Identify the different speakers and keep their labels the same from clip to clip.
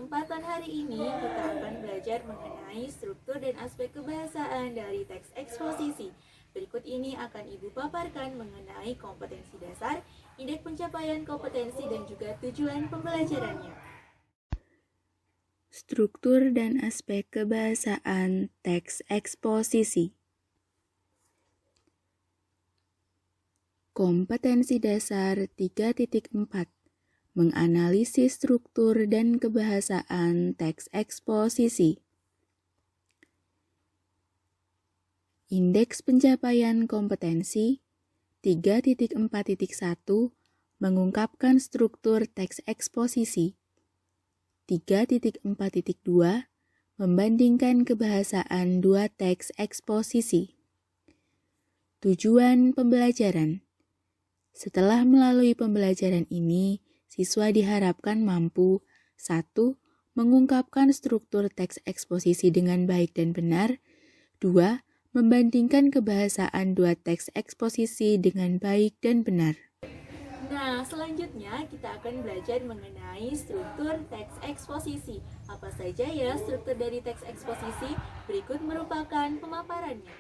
Speaker 1: kesempatan hari ini kita akan belajar mengenai struktur dan aspek kebahasaan dari teks eksposisi. Berikut ini akan Ibu paparkan mengenai kompetensi dasar, indeks pencapaian kompetensi, dan juga tujuan pembelajarannya.
Speaker 2: Struktur dan aspek kebahasaan teks eksposisi. Kompetensi dasar 3.4 menganalisis struktur dan kebahasaan teks eksposisi. Indeks pencapaian kompetensi 3.4.1 mengungkapkan struktur teks eksposisi. 3.4.2 membandingkan kebahasaan dua teks eksposisi. Tujuan pembelajaran. Setelah melalui pembelajaran ini, siswa diharapkan mampu 1. Mengungkapkan struktur teks eksposisi dengan baik dan benar. 2. Membandingkan kebahasaan dua teks eksposisi dengan baik dan benar.
Speaker 1: Nah, selanjutnya kita akan belajar mengenai struktur teks eksposisi. Apa saja ya struktur dari teks eksposisi? Berikut merupakan pemaparannya.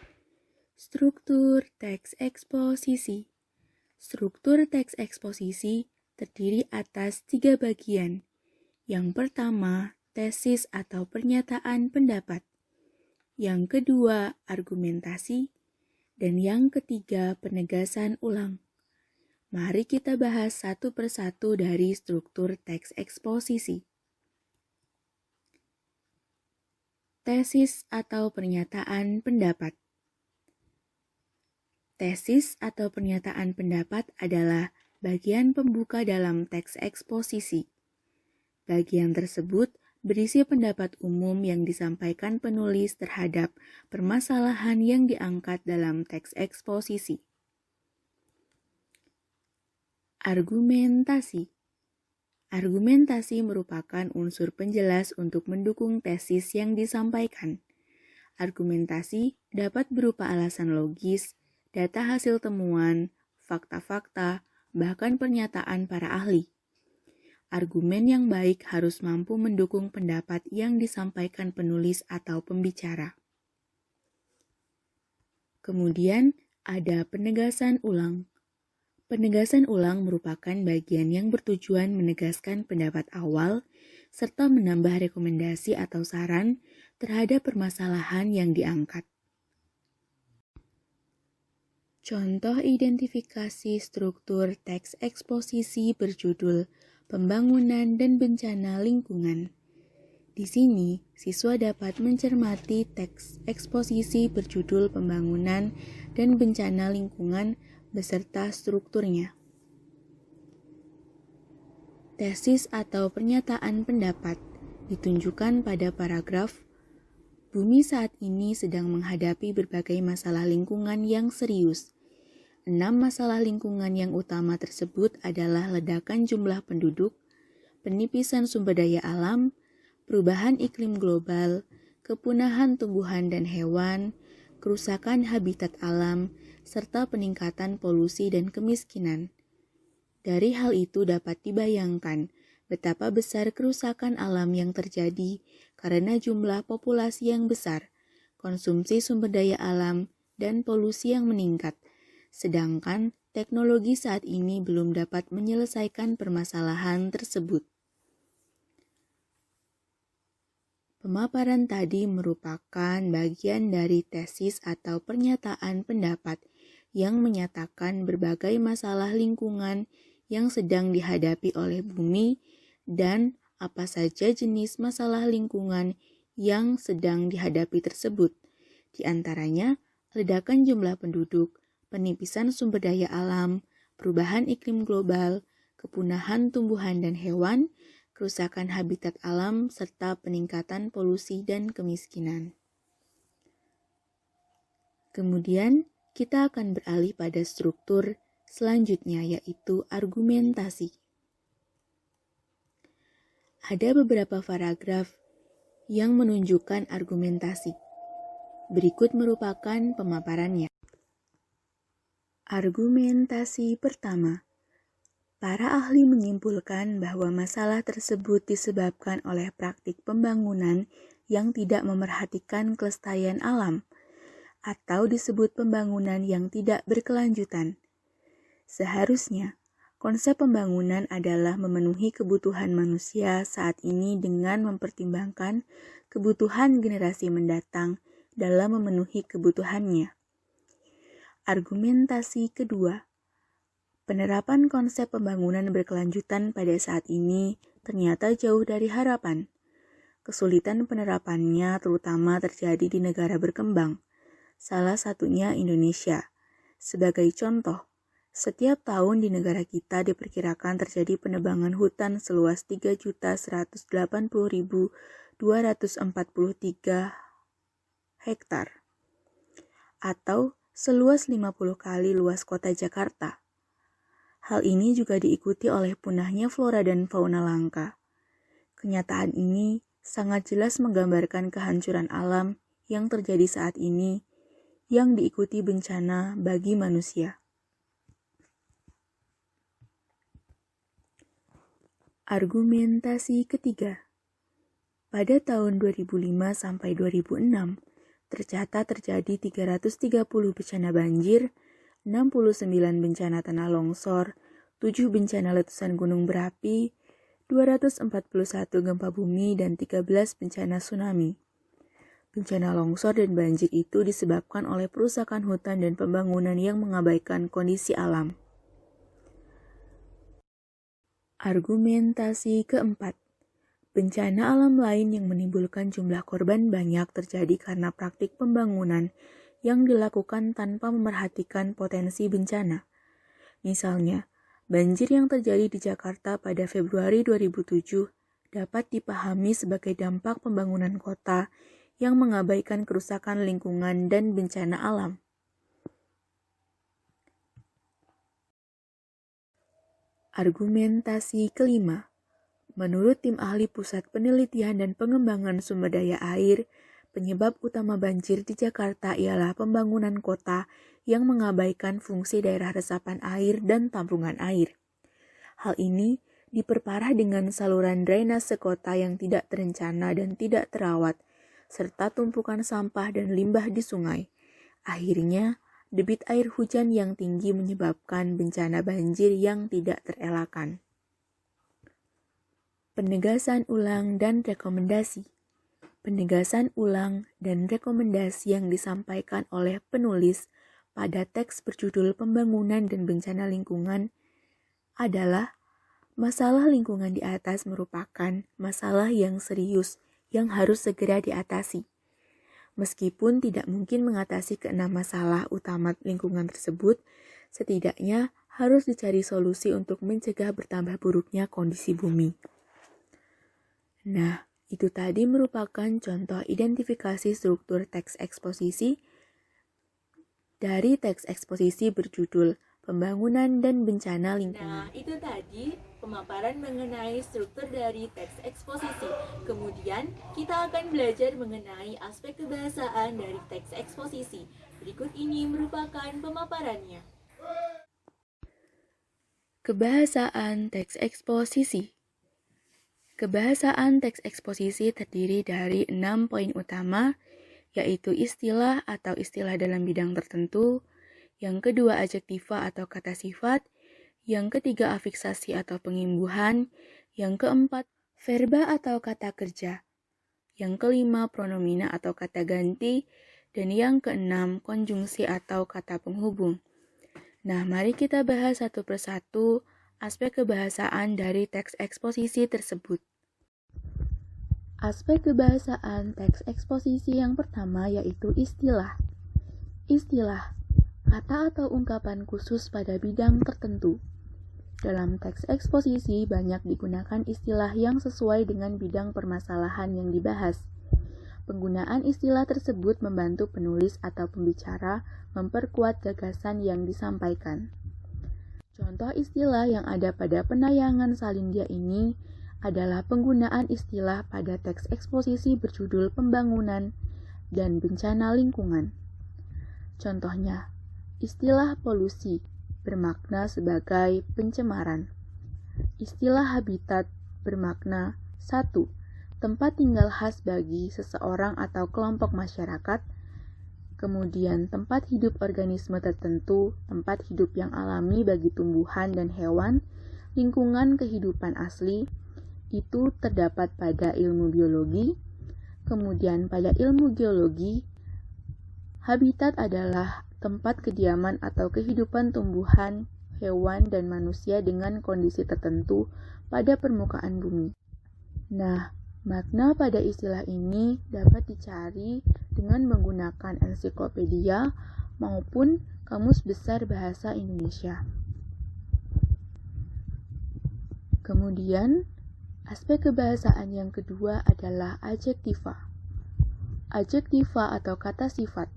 Speaker 2: Struktur teks eksposisi. Struktur teks eksposisi terdiri atas 3 bagian. Yang pertama, tesis atau pernyataan pendapat. Yang kedua, argumentasi. Dan yang ketiga, penegasan ulang. Mari kita bahas satu persatu dari struktur teks eksposisi. Tesis atau pernyataan pendapat. Tesis atau pernyataan pendapat adalah bagian pembuka dalam teks eksposisi. Bagian tersebut berisi pendapat umum yang disampaikan penulis terhadap permasalahan yang diangkat dalam teks eksposisi. Argumentasi. Argumentasi merupakan unsur penjelas untuk mendukung tesis yang disampaikan. Argumentasi dapat berupa alasan logis, data hasil temuan, fakta-fakta, bahkan pernyataan para ahli. Argumen yang baik harus mampu mendukung pendapat yang disampaikan penulis atau pembicara. Kemudian ada penegasan ulang. Penegasan ulang merupakan bagian yang bertujuan menegaskan pendapat awal serta menambah rekomendasi atau saran terhadap permasalahan yang diangkat. Contoh identifikasi struktur teks eksposisi berjudul Pembangunan dan Bencana Lingkungan. Di sini, siswa dapat mencermati teks eksposisi berjudul Pembangunan dan Bencana Lingkungan beserta strukturnya. Tesis atau pernyataan pendapat ditunjukkan pada paragraf Bumi saat ini sedang menghadapi berbagai masalah lingkungan yang serius. 6 masalah lingkungan yang utama tersebut adalah ledakan jumlah penduduk, penipisan sumber daya alam, perubahan iklim global, kepunahan tumbuhan dan hewan, kerusakan habitat alam, serta peningkatan polusi dan kemiskinan. Dari hal itu dapat dibayangkan betapa besar kerusakan alam yang terjadi karena jumlah populasi yang besar, konsumsi sumber daya alam, dan polusi yang meningkat. Sedangkan teknologi saat ini belum dapat menyelesaikan permasalahan tersebut. Pemaparan tadi merupakan bagian dari tesis atau pernyataan pendapat yang menyatakan berbagai masalah lingkungan yang sedang dihadapi oleh bumi dan apa saja jenis masalah lingkungan yang sedang dihadapi tersebut. Di antaranya, ledakan jumlah penduduk, penipisan sumber daya alam, perubahan iklim global, kepunahan tumbuhan dan hewan, kerusakan habitat alam, serta peningkatan polusi dan kemiskinan. Kemudian, kita akan beralih pada struktur selanjutnya, yaitu argumentasi. Ada beberapa paragraf yang menunjukkan argumentasi. Berikut merupakan pemaparannya. Argumentasi pertama. Para ahli menyimpulkan bahwa masalah tersebut disebabkan oleh praktik pembangunan yang tidak memerhatikan kelestarian alam, atau disebut pembangunan yang tidak berkelanjutan. Seharusnya, konsep pembangunan adalah memenuhi kebutuhan manusia saat ini dengan mempertimbangkan kebutuhan generasi mendatang dalam memenuhi kebutuhannya. Argumentasi kedua, penerapan konsep pembangunan berkelanjutan pada saat ini ternyata jauh dari harapan. Kesulitan penerapannya terutama terjadi di negara berkembang, salah satunya Indonesia. Sebagai contoh, setiap tahun di negara kita diperkirakan terjadi penebangan hutan seluas 3.180.243 hektar, atau seluas 50 kali luas kota Jakarta. Hal ini juga diikuti oleh punahnya flora dan fauna langka. Kenyataan ini sangat jelas menggambarkan kehancuran alam yang terjadi saat ini, yang diikuti bencana bagi manusia. Argumentasi ketiga. Pada tahun 2005 sampai 2006, tercatat terjadi 330 bencana banjir, 69 bencana tanah longsor, 7 bencana letusan gunung berapi, 241 gempa bumi, dan 13 bencana tsunami. Bencana longsor dan banjir itu disebabkan oleh perusakan hutan dan pembangunan yang mengabaikan kondisi alam. Argumentasi keempat. Bencana alam lain yang menimbulkan jumlah korban banyak terjadi karena praktik pembangunan yang dilakukan tanpa memerhatikan potensi bencana. Misalnya, banjir yang terjadi di Jakarta pada Februari 2007 dapat dipahami sebagai dampak pembangunan kota yang mengabaikan kerusakan lingkungan dan bencana alam. Argumentasi kelima. Menurut tim ahli Pusat Penelitian dan Pengembangan Sumber Daya Air, penyebab utama banjir di Jakarta ialah pembangunan kota yang mengabaikan fungsi daerah resapan air dan tampungan air. Hal ini diperparah dengan saluran drainase kota yang tidak terencana dan tidak terawat, serta tumpukan sampah dan limbah di sungai. Akhirnya, debit air hujan yang tinggi menyebabkan bencana banjir yang tidak terelakkan. Penegasan ulang dan rekomendasi. Penegasan ulang dan rekomendasi yang disampaikan oleh penulis pada teks berjudul Pembangunan dan Bencana Lingkungan adalah masalah lingkungan di atas merupakan masalah yang serius yang harus segera diatasi. Meskipun tidak mungkin mengatasi keenam masalah utama lingkungan tersebut, setidaknya harus dicari solusi untuk mencegah bertambah buruknya kondisi bumi. Nah, itu tadi merupakan contoh identifikasi struktur teks eksposisi dari teks eksposisi berjudul Pembangunan dan Bencana Lingkungan.
Speaker 1: Nah, itu tadi pemaparan mengenai struktur dari teks eksposisi. Kemudian, kita akan belajar mengenai aspek kebahasaan dari teks eksposisi. Berikut ini merupakan pemaparannya.
Speaker 2: Kebahasaan teks eksposisi. Kebahasaan teks eksposisi terdiri dari 6 poin utama, yaitu istilah atau istilah dalam bidang tertentu, yang kedua adjektiva atau kata sifat, yang ketiga afiksasi atau pengimbuhan, yang keempat verba atau kata kerja, yang kelima pronomina atau kata ganti, dan yang keenam konjungsi atau kata penghubung. Nah, mari kita bahas satu persatu aspek kebahasaan dari teks eksposisi tersebut. Aspek kebahasaan teks eksposisi yang pertama yaitu istilah. Istilah, kata atau ungkapan khusus pada bidang tertentu. Dalam teks eksposisi banyak digunakan istilah yang sesuai dengan bidang permasalahan yang dibahas. Penggunaan istilah tersebut membantu penulis atau pembicara memperkuat gagasan yang disampaikan. Contoh istilah yang ada pada penayangan Salindia ini adalah penggunaan istilah pada teks eksposisi berjudul Pembangunan dan Bencana Lingkungan. Contohnya, istilah polusi bermakna sebagai pencemaran. Istilah habitat bermakna 1. Tempat tinggal khas bagi seseorang atau kelompok masyarakat. Kemudian tempat hidup organisme tertentu, tempat hidup yang alami bagi tumbuhan dan hewan, lingkungan kehidupan asli, itu terdapat pada ilmu biologi. Kemudian pada ilmu geologi, habitat adalah tempat kediaman atau kehidupan tumbuhan, hewan, dan manusia dengan kondisi tertentu pada permukaan bumi. Nah, makna pada istilah ini dapat dicari dengan menggunakan ensiklopedia maupun Kamus Besar Bahasa Indonesia. Kemudian, aspek kebahasaan yang kedua adalah adjektiva. Adjektiva atau kata sifat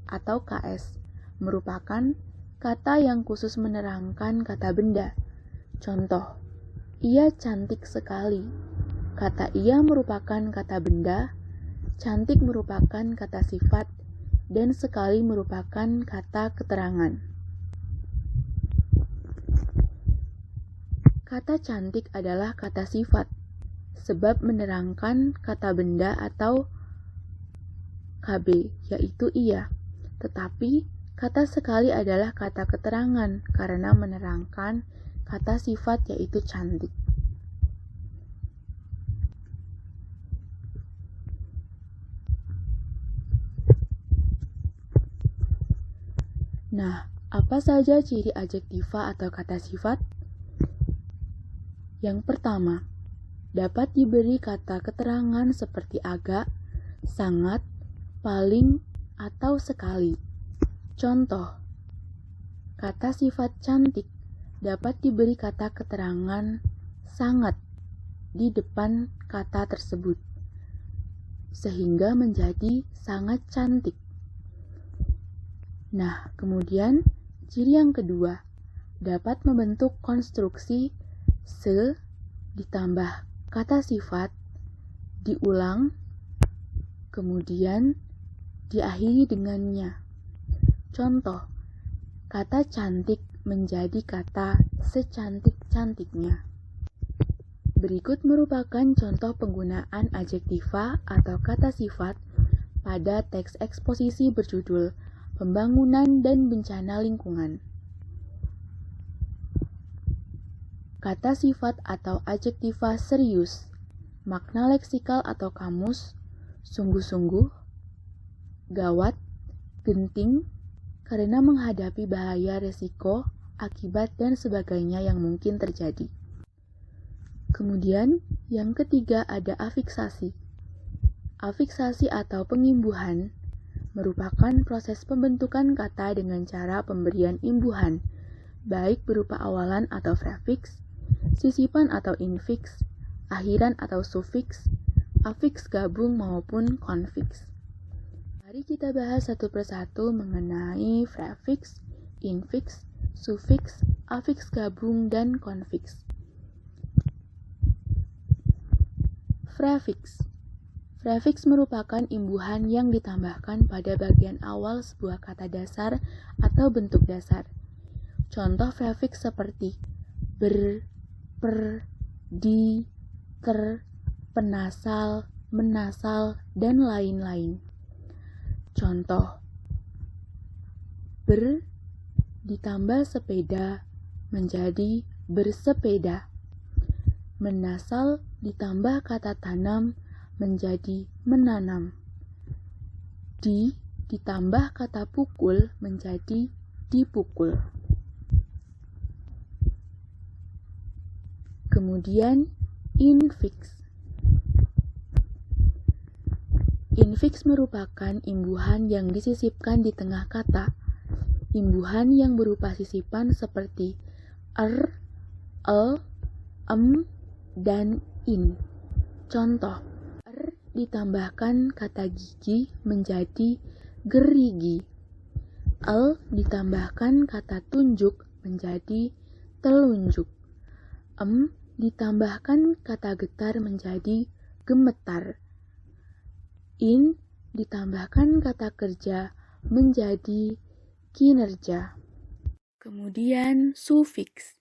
Speaker 2: atau KS merupakan kata yang khusus menerangkan kata benda. Contoh, ia cantik sekali. Kata ia merupakan kata benda, cantik merupakan kata sifat, dan sekali merupakan kata keterangan. Kata cantik adalah kata sifat, sebab menerangkan kata benda atau KB, yaitu ia. Tetapi, kata sekali adalah kata keterangan karena menerangkan kata sifat yaitu cantik. Nah, apa saja ciri adjektiva atau kata sifat? Yang pertama, dapat diberi kata keterangan seperti agak, sangat, paling, atau sekali. Contoh, kata sifat cantik dapat diberi kata keterangan sangat di depan kata tersebut, sehingga menjadi sangat cantik. Nah, kemudian ciri yang kedua, dapat membentuk konstruksi se ditambah kata sifat diulang, kemudian diakhiri dengannya. Contoh, kata cantik menjadi kata secantik-cantiknya. Berikut merupakan contoh penggunaan adjektiva atau kata sifat pada teks eksposisi berjudul Pembangunan dan Bencana Lingkungan. Kata sifat atau adjektiva serius, makna leksikal atau kamus, sungguh-sungguh, gawat, genting, karena menghadapi bahaya, resiko, akibat, dan sebagainya yang mungkin terjadi. Kemudian, yang ketiga ada afiksasi. Afiksasi atau pengimbuhan merupakan proses pembentukan kata dengan cara pemberian imbuhan, baik berupa awalan atau prefiks, sisipan atau infiks, akhiran atau sufiks, afiks gabung maupun konfiks. Mari kita bahas satu persatu mengenai prefiks, infiks, sufiks, afiks gabung, dan konfiks. Prefiks. Prefiks merupakan imbuhan yang ditambahkan pada bagian awal sebuah kata dasar atau bentuk dasar. Contoh prefiks seperti ber, per, di, ter, penasal, menasal, dan lain-lain. Contoh, ber ditambah sepeda menjadi bersepeda. Menasal ditambah kata tanam menjadi menanam. Di ditambah kata pukul menjadi dipukul. Kemudian infiks. Infiks merupakan imbuhan yang disisipkan di tengah kata. Imbuhan yang berupa sisipan seperti er, el, dan in. Contoh, ditambahkan kata gigi menjadi gerigi. El ditambahkan kata tunjuk menjadi telunjuk. Ditambahkan kata getar menjadi gemetar. In ditambahkan kata kerja menjadi kinerja. Kemudian sufiks.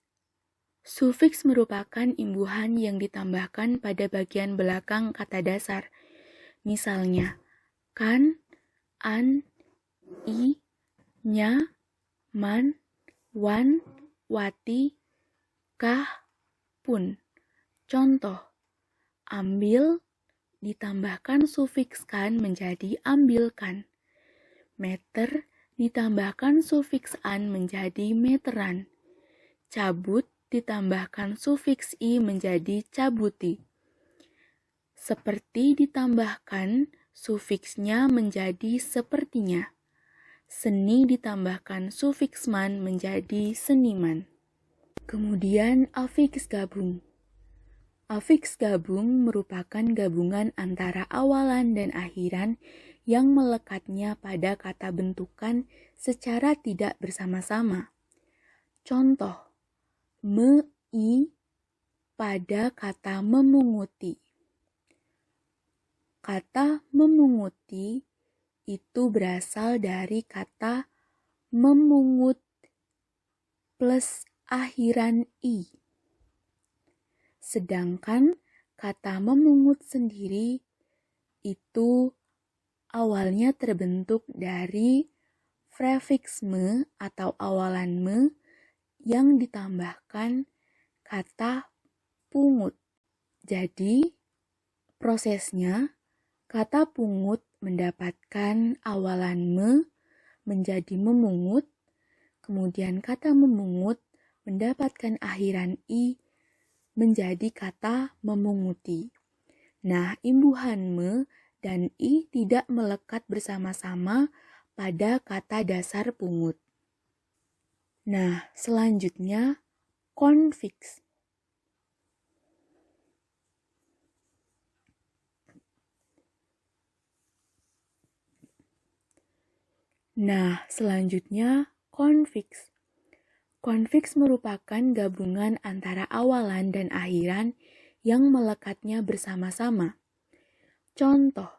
Speaker 2: Sufiks merupakan imbuhan yang ditambahkan pada bagian belakang kata dasar. Misalnya, kan, an, i, nya, man, wan, wati, kah, pun. Contoh, ambil ditambahkan sufiks kan menjadi ambilkan. Meter ditambahkan sufiks an menjadi meteran. Cabut ditambahkan sufiks i menjadi cabuti. Seperti ditambahkan sufiksnya menjadi sepertinya. Seni ditambahkan sufiks man menjadi seniman. Kemudian afiks gabung. Afiks gabung merupakan gabungan antara awalan dan akhiran yang melekatnya pada kata bentukan secara tidak bersama-sama. Contoh, me-i pada kata memunguti. Kata memunguti itu berasal dari kata memungut plus akhiran i. Sedangkan kata memungut sendiri itu awalnya terbentuk dari prefiks me atau awalan me yang ditambahkan kata pungut. Jadi, prosesnya kata pungut mendapatkan awalan me menjadi memungut, kemudian kata memungut mendapatkan akhiran i menjadi kata memunguti. Nah, imbuhan me dan i tidak melekat bersama-sama pada kata dasar pungut. Nah, selanjutnya konfiks. Konfiks merupakan gabungan antara awalan dan akhiran yang melekatnya bersama-sama. Contoh,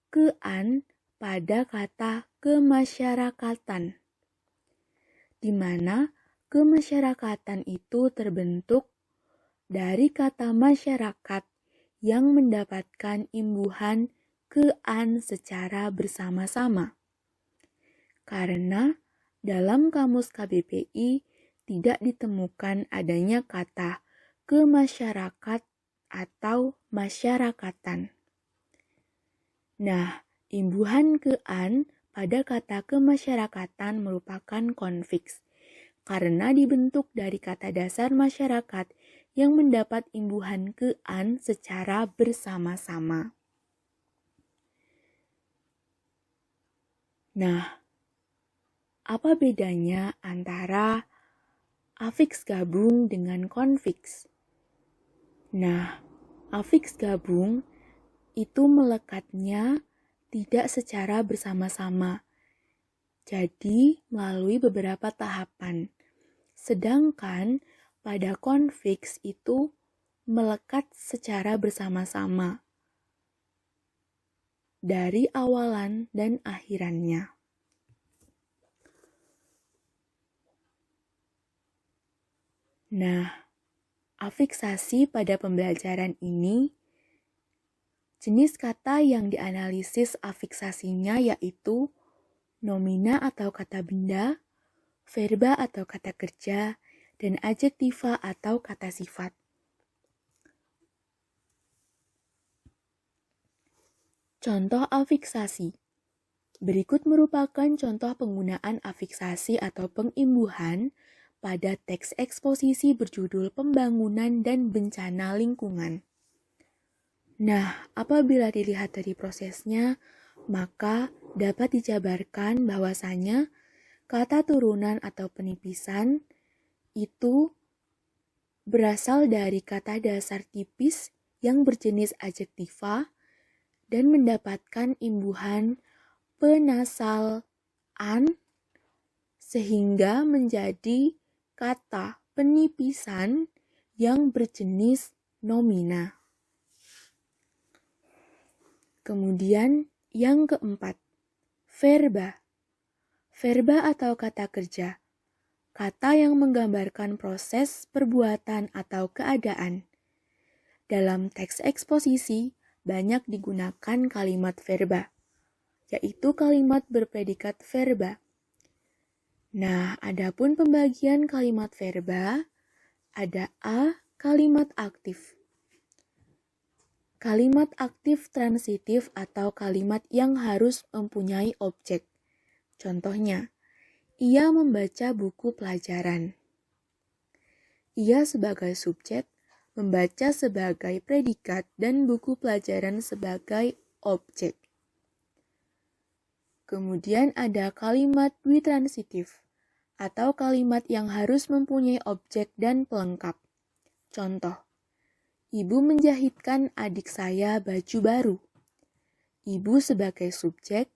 Speaker 2: kean pada kata kemasyarakatan, di mana kemasyarakatan itu terbentuk dari kata masyarakat yang mendapatkan imbuhan kean secara bersama-sama. Karena dalam kamus KBPI tidak ditemukan adanya kata kemasyarakat atau masyarakatan. Nah, imbuhan kean pada kata kemasyarakatan merupakan konfiks, karena dibentuk dari kata dasar masyarakat yang mendapat imbuhan kean secara bersama-sama. Nah, apa bedanya antara afiks gabung dengan konfiks? Nah, afiks gabung itu melekatnya tidak secara bersama-sama, jadi melalui beberapa tahapan. Sedangkan pada konfiks itu melekat secara bersama-sama dari awalan dan akhirannya. Nah, afiksasi pada pembelajaran ini, jenis kata yang dianalisis afiksasinya yaitu nomina atau kata benda, verba atau kata kerja, dan adjektiva atau kata sifat. Contoh afiksasi. Berikut merupakan contoh penggunaan afiksasi atau pengimbuhan pada teks eksposisi berjudul Pembangunan dan Bencana Lingkungan. Nah, apabila dilihat dari prosesnya, maka dapat dijabarkan bahwasanya kata turunan atau penipisan itu berasal dari kata dasar tipis yang berjenis adjektiva dan mendapatkan imbuhan penasal an sehingga menjadi kata penipisan yang berjenis nomina. Kemudian yang keempat, verba. Verba atau kata kerja kata yang menggambarkan proses, perbuatan, atau keadaan. Dalam teks eksposisi, banyak digunakan kalimat verba, yaitu kalimat berpredikat verba. Nah, adapun pembagian kalimat verba, ada A, kalimat aktif. Kalimat aktif transitif atau kalimat yang harus mempunyai objek. Contohnya, ia membaca buku pelajaran. Ia sebagai subjek, membaca sebagai predikat, dan buku pelajaran sebagai objek. Kemudian ada kalimat ditransitif, atau kalimat yang harus mempunyai objek dan pelengkap. Contoh, ibu menjahitkan adik saya baju baru. Ibu sebagai subjek,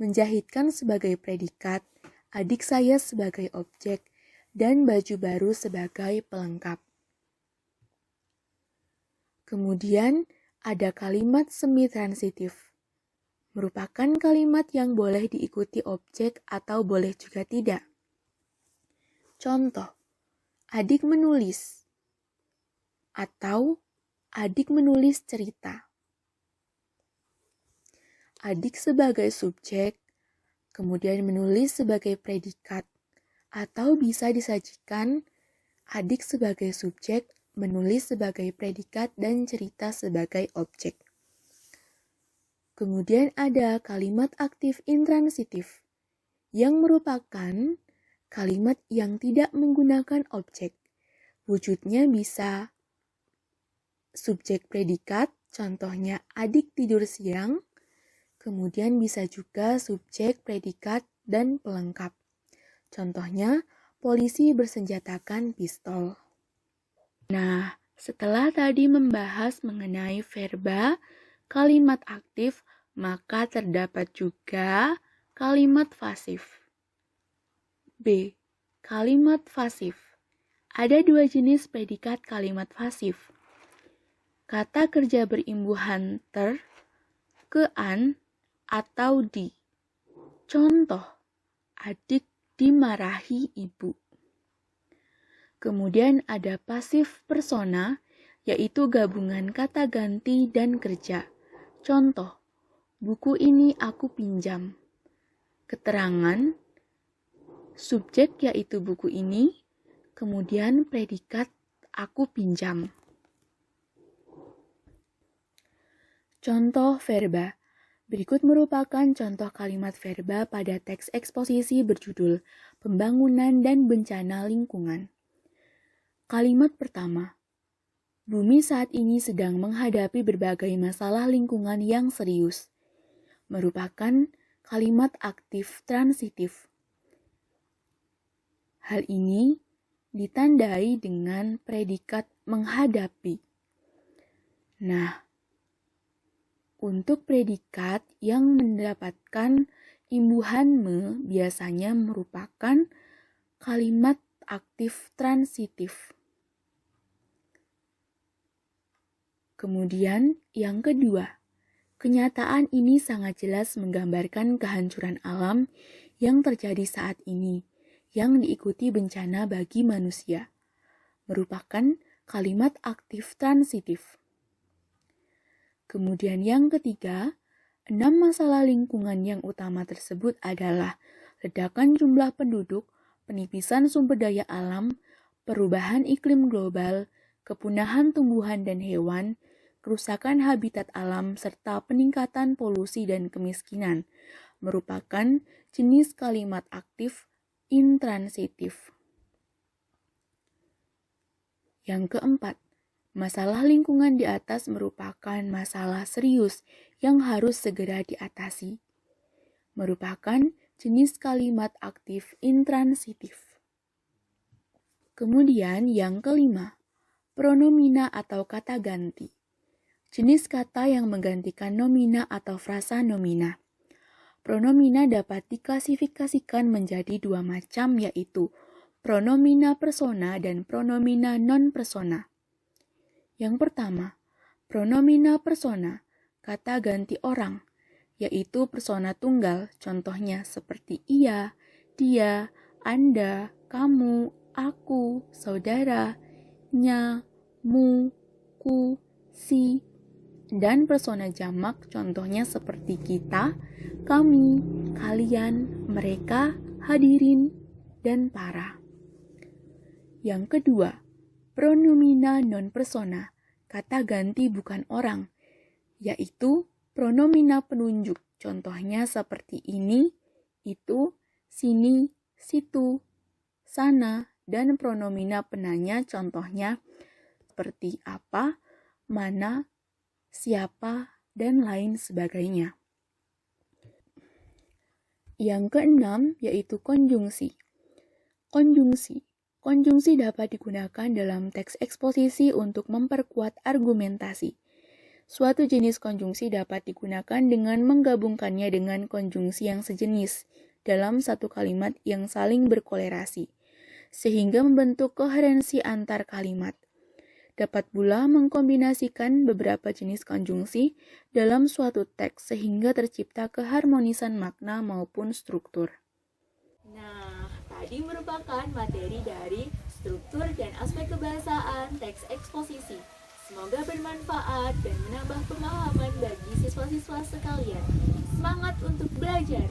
Speaker 2: menjahitkan sebagai predikat, adik saya sebagai objek, dan baju baru sebagai pelengkap. Kemudian ada kalimat semi-transitif, merupakan kalimat yang boleh diikuti objek atau boleh juga tidak. Contoh, adik menulis, atau adik menulis cerita. Adik sebagai subjek, kemudian menulis sebagai predikat, atau bisa disajikan adik sebagai subjek, menulis sebagai predikat, dan cerita sebagai objek. Kemudian ada kalimat aktif intransitif, yang merupakan kalimat yang tidak menggunakan objek. Wujudnya bisa subjek predikat, contohnya adik tidur siang, kemudian bisa juga subjek predikat dan pelengkap. Contohnya, polisi bersenjatakan pistol. Nah, setelah tadi membahas mengenai verba, kalimat aktif, maka terdapat juga kalimat pasif. B. Kalimat pasif. Ada dua jenis predikat kalimat pasif. Kata kerja berimbuhan ter, ke an, atau di. Contoh, adik dimarahi ibu. Kemudian ada pasif persona, yaitu gabungan kata ganti dan kerja. Contoh, buku ini aku pinjam. Keterangan, subjek yaitu buku ini, kemudian predikat aku pinjam. Contoh verba. Berikut merupakan contoh kalimat verba pada teks eksposisi berjudul Pembangunan dan Bencana Lingkungan. Kalimat pertama, bumi saat ini sedang menghadapi berbagai masalah lingkungan yang serius. Merupakan kalimat aktif transitif. Hal ini ditandai dengan predikat menghadapi. Nah, untuk predikat yang mendapatkan imbuhan me biasanya merupakan kalimat aktif transitif. Kemudian yang kedua, kenyataan ini sangat jelas menggambarkan kehancuran alam yang terjadi saat ini, yang diikuti bencana bagi manusia. Merupakan kalimat aktif transitif. Kemudian yang ketiga, 6 masalah lingkungan yang utama tersebut adalah ledakan jumlah penduduk, penipisan sumber daya alam, perubahan iklim global, kepunahan tumbuhan dan hewan, kerusakan habitat alam, serta peningkatan polusi dan kemiskinan, merupakan jenis kalimat aktif intransitif. Yang keempat, masalah lingkungan di atas merupakan masalah serius yang harus segera diatasi. Merupakan jenis kalimat aktif intransitif. Kemudian yang kelima, pronomina atau kata ganti. Jenis kata yang menggantikan nomina atau frasa nomina. Pronomina dapat diklasifikasikan menjadi dua macam, yaitu pronomina persona dan pronomina non-persona. Yang pertama, pronomina persona, kata ganti orang, yaitu persona tunggal, contohnya seperti ia, dia, Anda, kamu, aku, saudara, nya, mu, ku, si, dan persona jamak contohnya seperti kita, kami, kalian, mereka, hadirin, dan para. Yang kedua, pronomina non-persona, kata ganti bukan orang, yaitu pronomina penunjuk, contohnya seperti ini, itu, sini, situ, sana, dan pronomina penanya contohnya seperti apa, mana, siapa, dan lain sebagainya. Yang keenam yaitu konjungsi. Konjungsi dapat digunakan dalam teks eksposisi untuk memperkuat argumentasi. Suatu jenis konjungsi dapat digunakan dengan menggabungkannya dengan konjungsi yang sejenis dalam satu kalimat yang saling berkolerasi, sehingga membentuk koherensi antar kalimat. Dapat pula mengkombinasikan beberapa jenis konjungsi dalam suatu teks sehingga tercipta keharmonisan makna maupun struktur.
Speaker 1: Nah, tadi merupakan materi dari struktur dan aspek kebahasaan teks eksposisi. Semoga bermanfaat dan menambah pemahaman bagi siswa-siswa sekalian. Semangat untuk belajar!